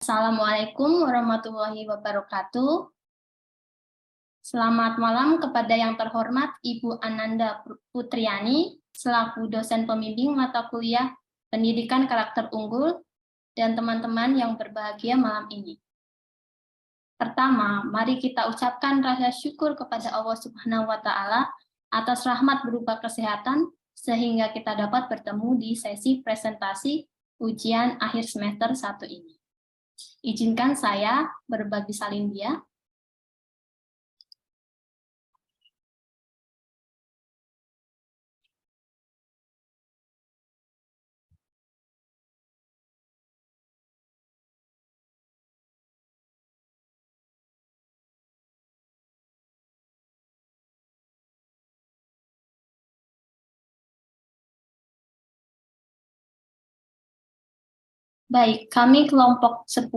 Assalamualaikum warahmatullahi wabarakatuh. Selamat malam kepada yang terhormat Ibu Ananda Putriani, selaku dosen pembimbing mata kuliah Pendidikan Karakter Unggul, dan teman-teman yang berbahagia malam ini. Pertama, mari kita ucapkan rasa syukur kepada Allah Subhanahu wa Ta'ala atas rahmat berupa kesehatan, sehingga kita dapat bertemu di sesi presentasi ujian akhir semester 1 ini. Izinkan saya berbagi salin dia. Baik, kami kelompok 10.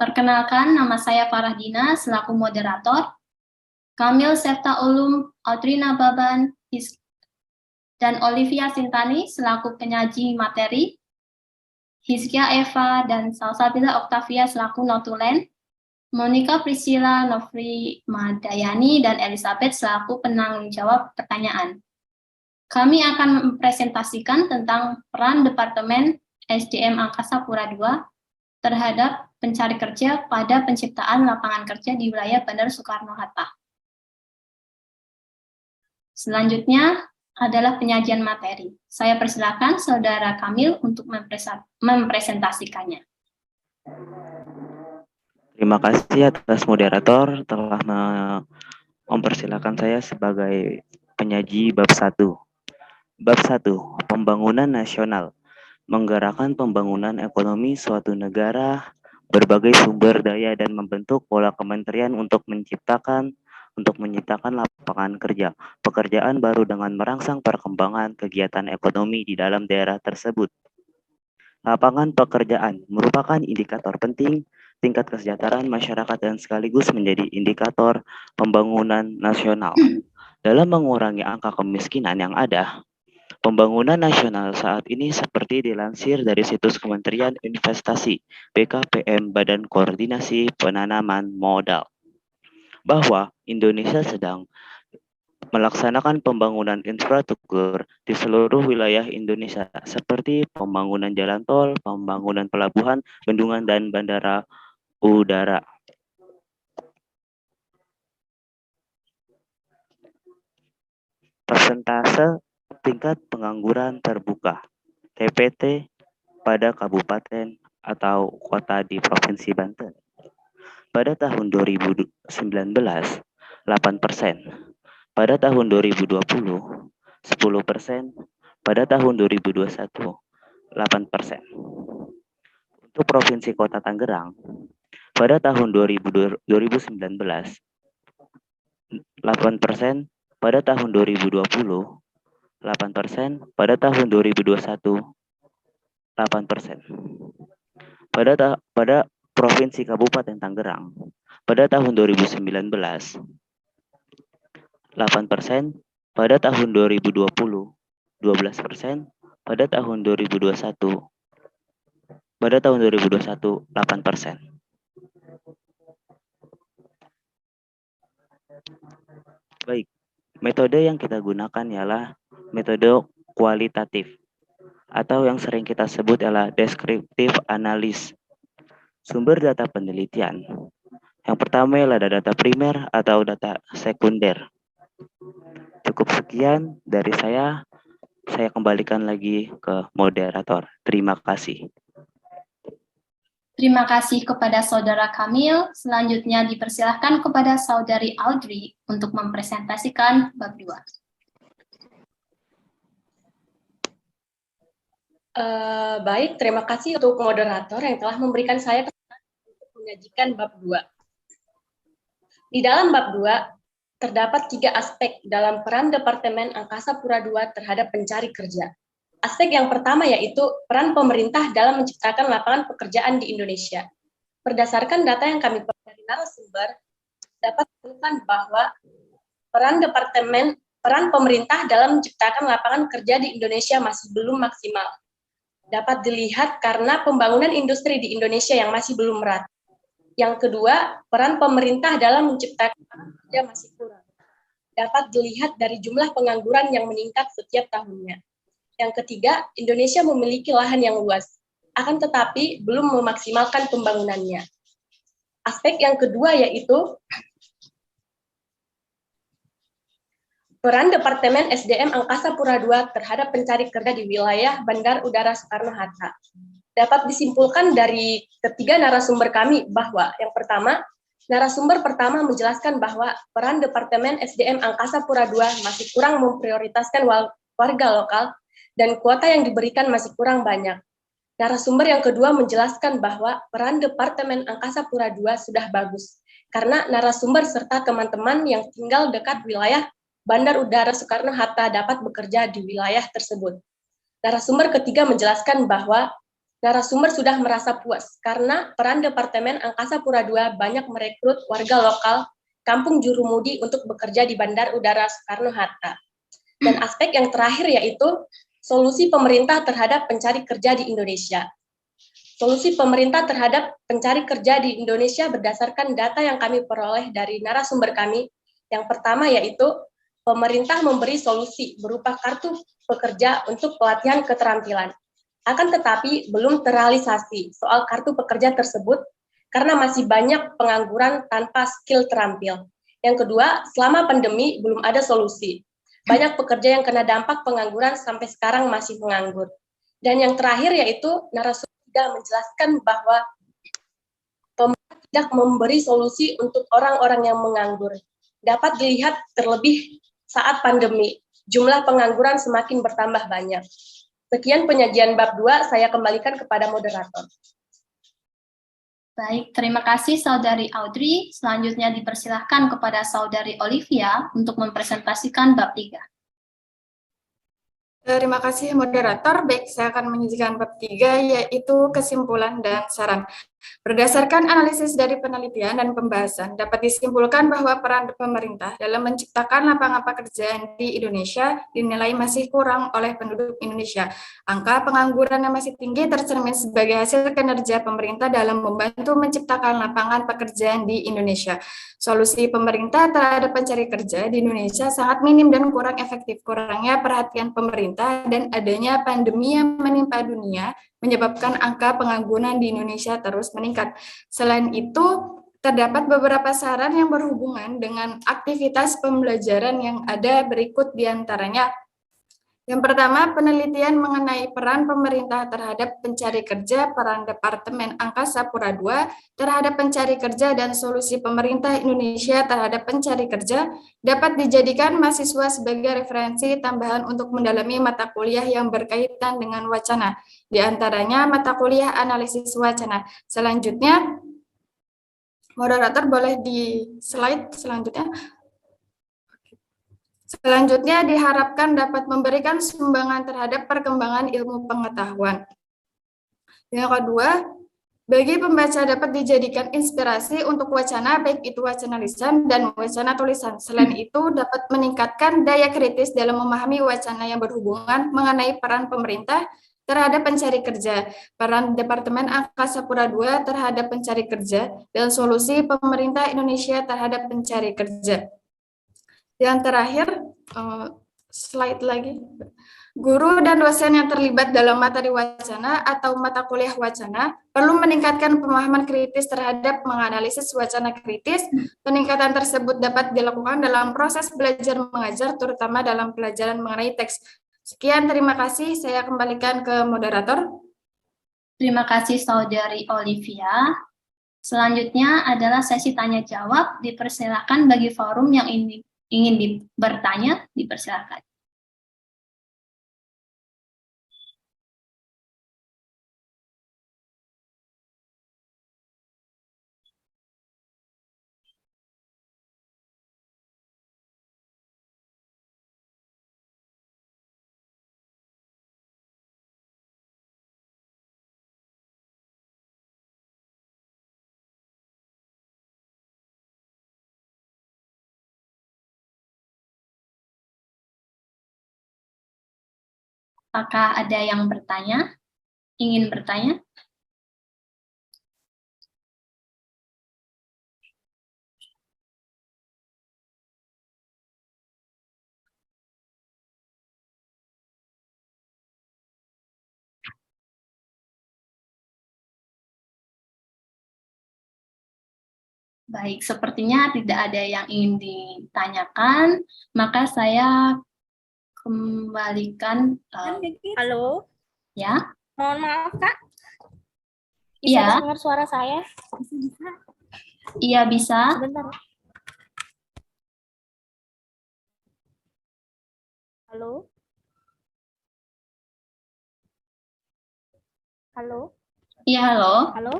Perkenalkan, nama saya Farah Dina selaku moderator. Kamil Sefta Ulum Audrina Baban dan Olivia Sintani selaku penyaji materi. Hizkia Eva dan Salsabila Octavia selaku notulen. Monica Priscilla Novri Madayani dan Elizabeth selaku penanggung jawab pertanyaan. Kami akan mempresentasikan tentang peran Departemen SDM Angkasa Pura II terhadap pencari kerja pada penciptaan lapangan kerja di wilayah Bandar Soekarno-Hatta. Selanjutnya adalah penyajian materi. Saya persilakan Saudara Kamil untuk mempresentasikannya. Terima kasih atas moderator telah mempersilakan saya sebagai penyaji bab 1. Bab 1, Pembangunan Nasional. Menggerakkan pembangunan ekonomi suatu negara, berbagai sumber daya dan membentuk pola kementerian untuk menciptakan lapangan kerja, pekerjaan baru dengan merangsang perkembangan kegiatan ekonomi di dalam daerah tersebut. Lapangan pekerjaan merupakan indikator penting tingkat kesejahteraan masyarakat dan sekaligus menjadi indikator pembangunan nasional. Dalam mengurangi angka kemiskinan yang ada, pembangunan nasional saat ini seperti dilansir dari situs Kementerian Investasi BKPM Badan Koordinasi Penanaman Modal, bahwa Indonesia sedang melaksanakan pembangunan infrastruktur di seluruh wilayah Indonesia seperti pembangunan jalan tol, pembangunan pelabuhan, bendungan, dan bandara udara. Persentase tingkat pengangguran terbuka (TPT) pada kabupaten atau kota di Provinsi Banten. Pada tahun 2019, 8%. Pada tahun 2020, 10%. Pada tahun 2021, 8%. Untuk Provinsi Kota Tangerang, pada tahun 2019, 8%. Pada tahun 2020, 8%. Pada tahun 2021, 8%. Pada Provinsi Kabupaten Tangerang, pada tahun 2019, 8%. Pada tahun 2020, 12%. Pada tahun 2021, 8%. Baik, metode yang kita gunakan ialah metode kualitatif atau yang sering kita sebut adalah descriptive analysis. Sumber data penelitian. Yang pertama adalah data primer atau data sekunder. Cukup sekian dari saya. Saya kembalikan lagi ke moderator. Terima kasih. Terima kasih kepada Saudara Kamil. Selanjutnya dipersilahkan kepada Saudari Audrey untuk mempresentasikan bab 2. Baik, terima kasih untuk moderator yang telah memberikan saya kesempatan untuk menyajikan bab 2. Di dalam bab 2, terdapat 3 aspek dalam peran Departemen Angkasa Pura II terhadap pencari kerja. Aspek yang pertama yaitu peran pemerintah dalam menciptakan lapangan pekerjaan di Indonesia. Berdasarkan data yang kami peroleh dari narasumber, dapat ditemukan bahwa peran pemerintah dalam menciptakan lapangan kerja di Indonesia masih belum maksimal. dapat dilihat karena pembangunan industri di Indonesia yang masih belum merata. Yang kedua, peran pemerintah dalam menciptakan kerja masih kurang. Dapat dilihat dari jumlah pengangguran yang meningkat setiap tahunnya. Yang ketiga, Indonesia memiliki lahan yang luas, akan tetapi belum memaksimalkan pembangunannya. Aspek yang kedua yaitu peran Departemen SDM Angkasa Pura II terhadap pencari kerja di wilayah Bandar Udara Soekarno-Hatta. Dapat disimpulkan dari ketiga narasumber kami bahwa yang pertama, narasumber pertama menjelaskan bahwa peran Departemen SDM Angkasa Pura II masih kurang memprioritaskan warga lokal dan kuota yang diberikan masih kurang banyak. Narasumber yang kedua menjelaskan bahwa peran Departemen Angkasa Pura II sudah bagus, karena narasumber serta teman-teman yang tinggal dekat wilayah Bandar Udara Soekarno-Hatta dapat bekerja di wilayah tersebut. Narasumber ketiga menjelaskan bahwa narasumber sudah merasa puas, karena peran Departemen Angkasa Pura II banyak merekrut warga lokal Kampung Jurumudi untuk bekerja di Bandar Udara Soekarno-Hatta. Dan aspek yang terakhir yaitu solusi pemerintah terhadap pencari kerja di Indonesia. Solusi pemerintah terhadap pencari kerja di Indonesia berdasarkan data yang kami peroleh dari narasumber kami. Yang pertama yaitu pemerintah memberi solusi berupa kartu pekerja untuk pelatihan keterampilan. Akan tetapi belum terrealisasi soal kartu pekerja tersebut karena masih banyak pengangguran tanpa skill terampil. Yang kedua, selama pandemi belum ada solusi. Banyak pekerja yang kena dampak pengangguran sampai sekarang masih menganggur. Dan yang terakhir yaitu narasumber tidak menjelaskan bahwa pemerintah tidak memberi solusi untuk orang-orang yang menganggur. Dapat dilihat terlebih saat pandemi, jumlah pengangguran semakin bertambah banyak. Sekian penyajian bab 2, saya kembalikan kepada moderator. Baik, terima kasih Saudari Audrey. Selanjutnya dipersilahkan kepada Saudari Olivia untuk mempresentasikan bab 3. Terima kasih moderator. Baik, saya akan menyajikan bab 3 yaitu kesimpulan dan saran. Berdasarkan analisis dari penelitian dan pembahasan, dapat disimpulkan bahwa peran pemerintah dalam menciptakan lapangan pekerjaan di Indonesia dinilai masih kurang oleh penduduk Indonesia. Angka pengangguran yang masih tinggi tercermin sebagai hasil kinerja pemerintah dalam membantu menciptakan lapangan pekerjaan di Indonesia. Solusi pemerintah terhadap pencari kerja di Indonesia sangat minim dan kurang efektif. Kurangnya perhatian pemerintah dan adanya pandemi yang menimpa dunia menyebabkan angka pengangguran di Indonesia terus meningkat. Selain itu, terdapat beberapa saran yang berhubungan dengan aktivitas pembelajaran yang ada berikut diantaranya. Yang pertama, penelitian mengenai peran pemerintah terhadap pencari kerja, peran Departemen Angkasa Pura II terhadap pencari kerja, dan solusi pemerintah Indonesia terhadap pencari kerja dapat dijadikan mahasiswa sebagai referensi tambahan untuk mendalami mata kuliah yang berkaitan dengan wacana, di antaranya mata kuliah analisis wacana. Selanjutnya, moderator boleh di slide selanjutnya. Selanjutnya diharapkan dapat memberikan sumbangan terhadap perkembangan ilmu pengetahuan. Yang kedua, bagi pembaca dapat dijadikan inspirasi untuk wacana, baik itu wacana lisan dan wacana tulisan. Selain itu, dapat meningkatkan daya kritis dalam memahami wacana yang berhubungan mengenai peran pemerintah terhadap pencari kerja, peran Departemen Angkasa Pura II terhadap pencari kerja, dan solusi pemerintah Indonesia terhadap pencari kerja. Yang terakhir, slide lagi. Guru dan dosen yang terlibat dalam materi wacana atau mata kuliah wacana perlu meningkatkan pemahaman kritis terhadap menganalisis wacana kritis. Peningkatan tersebut dapat dilakukan dalam proses belajar mengajar, terutama dalam pelajaran mengenai teks. Sekian, terima kasih. Saya kembalikan ke moderator. Terima kasih Saudari Olivia. Selanjutnya adalah sesi tanya jawab. Dipersilakan bagi forum yang ingin bertanya, dipersilakan. Apakah ada yang bertanya? ingin bertanya? Baik, sepertinya tidak ada yang ingin ditanyakan, maka saya kembalikan. Halo, Ya, mohon maaf Kak, bisa iya, dengar suara saya? iya bisa. Sebentar. Halo, halo, Iya, halo. halo.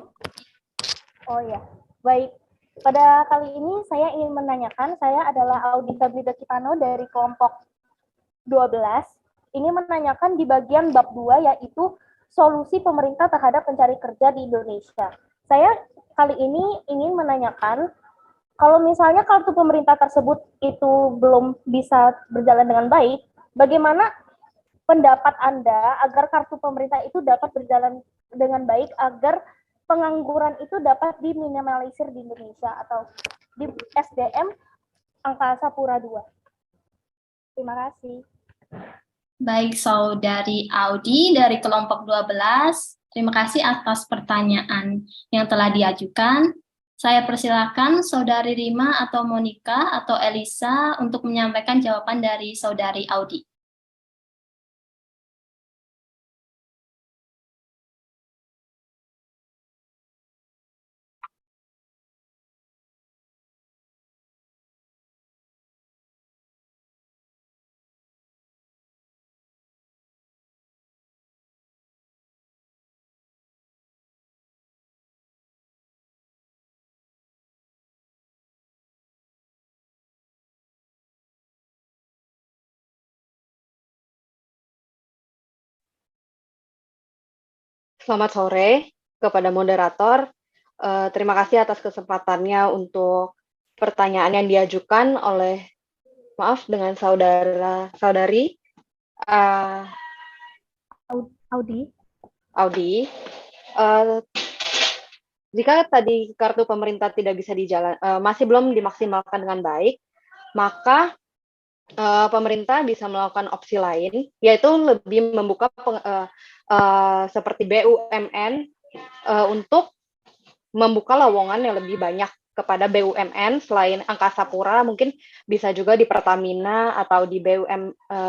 Oh ya, baik. Pada kali ini saya ingin menanyakan, saya adalah Audi Sabrida Cipano dari kelompok 12. Ini menanyakan di bagian bab 2, yaitu solusi pemerintah terhadap pencari kerja di Indonesia. Saya kali ini ingin menanyakan, kalau misalnya kartu pemerintah tersebut itu belum bisa berjalan dengan baik, bagaimana pendapat Anda agar kartu pemerintah itu dapat berjalan dengan baik, agar pengangguran itu dapat diminimalisir di Indonesia atau di SDM Angkasa Pura II. Terima kasih. Baik, Saudari Audi dari kelompok 12. Terima kasih atas pertanyaan yang telah diajukan. Saya persilakan Saudari Rima atau Monica atau Elisa untuk menyampaikan jawaban dari Saudari Audi. Selamat sore kepada moderator. Terima kasih atas kesempatannya untuk pertanyaan yang diajukan oleh, maaf, dengan saudari Audi. Jika tadi kartu pemerintah tidak bisa masih belum dimaksimalkan dengan baik, maka pemerintah bisa melakukan opsi lain, yaitu lebih membuka seperti BUMN untuk membuka lowongan yang lebih banyak kepada BUMN selain Angkasa Pura, mungkin bisa juga di Pertamina atau di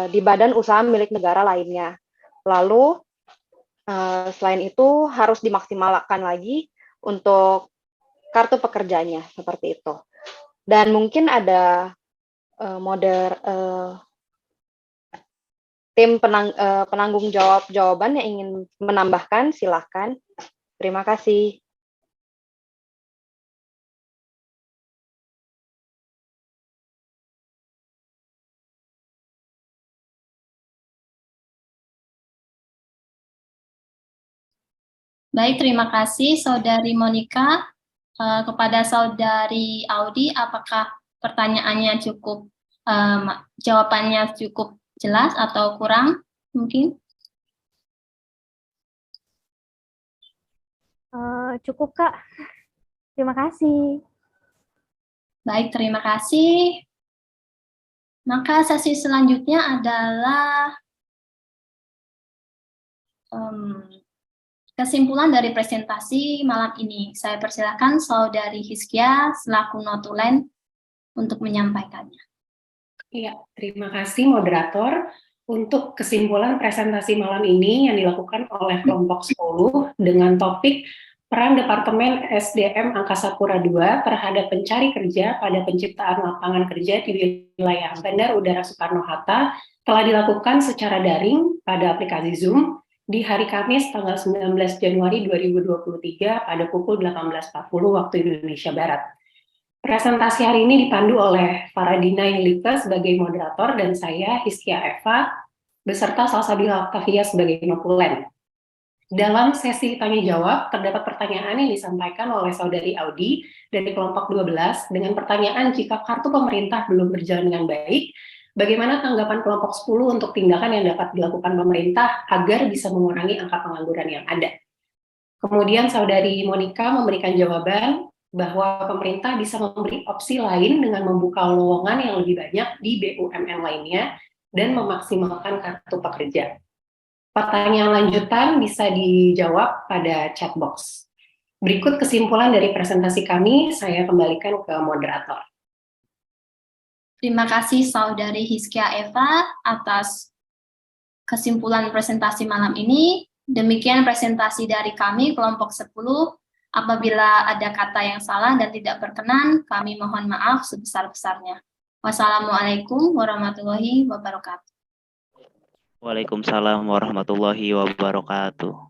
di badan usaha milik negara lainnya. Lalu selain itu harus dimaksimalkan lagi untuk kartu pekerjanya seperti itu. Dan mungkin ada tim penanggung jawab jawaban yang ingin menambahkan, silahkan. Terima kasih. Baik, terima kasih Saudari Monica. Kepada Saudari Audi, apakah pertanyaannya cukup, jawabannya cukup jelas atau kurang mungkin? Cukup Kak, terima kasih. Baik, terima kasih. Maka sesi selanjutnya adalah kesimpulan dari presentasi malam ini. Saya persilakan Saudari Hizkia selaku notulen untuk menyampaikannya. Iya, terima kasih moderator. Untuk kesimpulan presentasi malam ini yang dilakukan oleh kelompok 10 dengan topik peran Departemen SDM Angkasa Pura II terhadap pencari kerja pada penciptaan lapangan kerja di wilayah Bandar Udara Soekarno-Hatta telah dilakukan secara daring pada aplikasi Zoom di hari Kamis tanggal 19 Januari 2023 pada pukul 18.40 waktu Indonesia Barat. Presentasi hari ini dipandu oleh Faradina Yulita sebagai moderator dan saya, Hizkia Eva, beserta Salsabila Octavia sebagai notulen. Dalam sesi tanya-jawab, terdapat pertanyaan yang disampaikan oleh Saudari Audi dari kelompok 12 dengan pertanyaan jika kartu pemerintah belum berjalan dengan baik, Bagaimana tanggapan kelompok 10 untuk tindakan yang dapat dilakukan pemerintah agar bisa mengurangi angka pengangguran yang ada? Kemudian Saudari Monica memberikan jawaban bahwa pemerintah bisa memberi opsi lain dengan membuka lowongan yang lebih banyak di BUMN lainnya dan memaksimalkan kartu pekerja. Pertanyaan lanjutan bisa dijawab pada chat box. Berikut kesimpulan dari presentasi kami, saya kembalikan ke moderator. Terima kasih Saudari Hiskia Eva atas kesimpulan presentasi malam ini. Demikian presentasi dari kami kelompok 10. Apabila ada kata yang salah dan tidak berkenan, kami mohon maaf sebesar-besarnya. Wassalamualaikum warahmatullahi wabarakatuh. Waalaikumsalam warahmatullahi wabarakatuh.